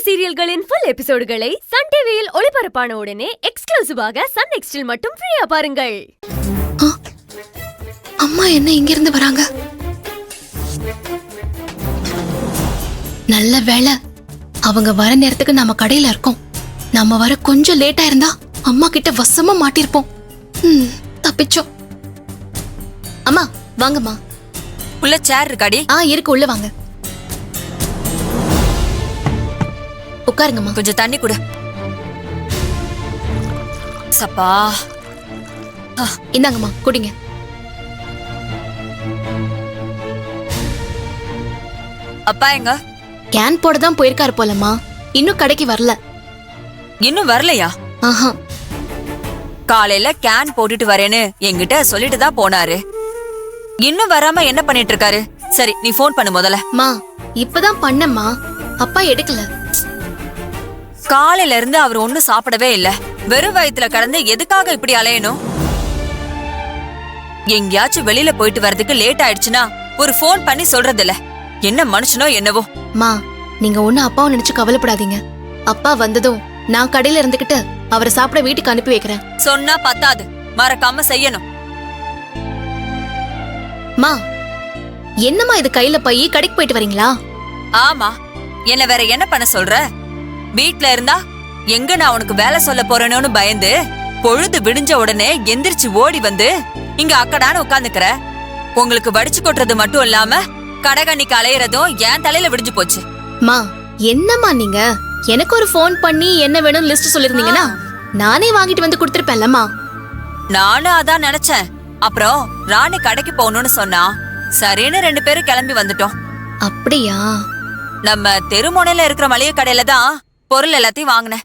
சீரியல்களின் full எபிசோடுகளை Sun டிவியில் ஒளிபரப்பான உடனே எக்ஸ்க்ளூசிவாக சன் நெக்ஸ்டில் மட்டும் ஃப்ரீயா பாருங்கள். அம்மா என்ன இங்க இருந்து வராங்க? நல்ல வேளை அவங்க வர நேரத்துக்கு நம்ம கடையில இருக்கோம். நம்ம வர கொஞ்சம் லேட்டா இருந்தா அம்மா கிட்ட வசமா மாட்டிருப்போம். தப்பிச்சோம். அம்மா வாங்கம்மா. உள்ள சேர் இருக்காடி? இருக்கு, உள்ள வாங்க. உட்காருங்கம்மா. கொஞ்சம் தண்ணி குடு. சப்பா. இந்தாங்கம்மா குடிங்க. அப்பா எங்க? கேன் போட தான் போயிருக்காரு போலம்மா. இன்னும் கடைக்கு வரல. இன்னும் வரலையா? ஆஹா. காலையில கேன் போட்டுட்டு வரேன்னு என்கிட்ட சொல்லிட்டு தான் போனாரு. இன்னும் வராம என்ன பண்ணிட்டு இருக்காரு? சரி, நீ போன் பண்ணு முதல்ல. மா இப்பதான் பண்ணம்மா, அப்பா எடுக்கல. காலையில இருந்து அவர் ஒண்ணும் சாப்பிடவே இல்ல. வெறும் வயித்துல கடந்து எதுக்காக இப்படி அலையணும்? எங்கயாச்சும் வெளியில போயிட்டு வரதுக்கு லேட் ஆயிடுச்சுன்னா ஒரு போன் பண்ணி சொல்றது இல்ல. என்ன மனுஷனோ என்னவோ. மா நீங்க ஒண்ணு அப்பாவை நினைச்சு கவலைப்படாதீங்க. அப்பா வந்ததும் நான் கடையில இருந்துகிட்டு அவரை சாப்பிட வீட்டுக்கு அனுப்பி வைக்கிறேன். சொன்னா பத்தாது, மறக்காம செய்யணும். மா என்னம்மா இது கையில பையி? கடைக்கு போயிட்டு வரீங்களா? ஆமா, என்ன வேற என்ன பண்ண சொல்ற? வீட்ல இருந்தா எங்க நான் உனக்கு வேலை சொல்ல போறேன்னு பயந்து பொழுது விடிஞ்ச உடனே எந்திரிச்சு ஓடி வந்து இங்க அக்கடான்னு உட்காந்துக்கிற. உங்களுக்கு வடிச்சு கொட்டுறது மட்டும் இல்லாம கடகண்ணிக்கு அலையறதும் என் தலையில விடிஞ்சு போச்சு. மா என்னம்மா நீங்க எனக்கு ஒரு போன் பண்ணி என்ன வேணும் லிஸ்ட் சொல்லிருந்தீங்கன்னா நானே வாங்கிட்டு வந்து கொடுத்திருப்பேன்லம்மா. நானும் அதான் நினைச்சேன். அப்புறம் ராணி கடைக்கு போகணும்னு சொன்னா சரின்னு 2 பேரும் கிளம்பி வந்துட்டோம். அப்படியா? நம்ம தெருமுனையில இருக்கிற மளிகை கடையில தான் பொருள் எல்லாத்தையும் வாங்கினேன்.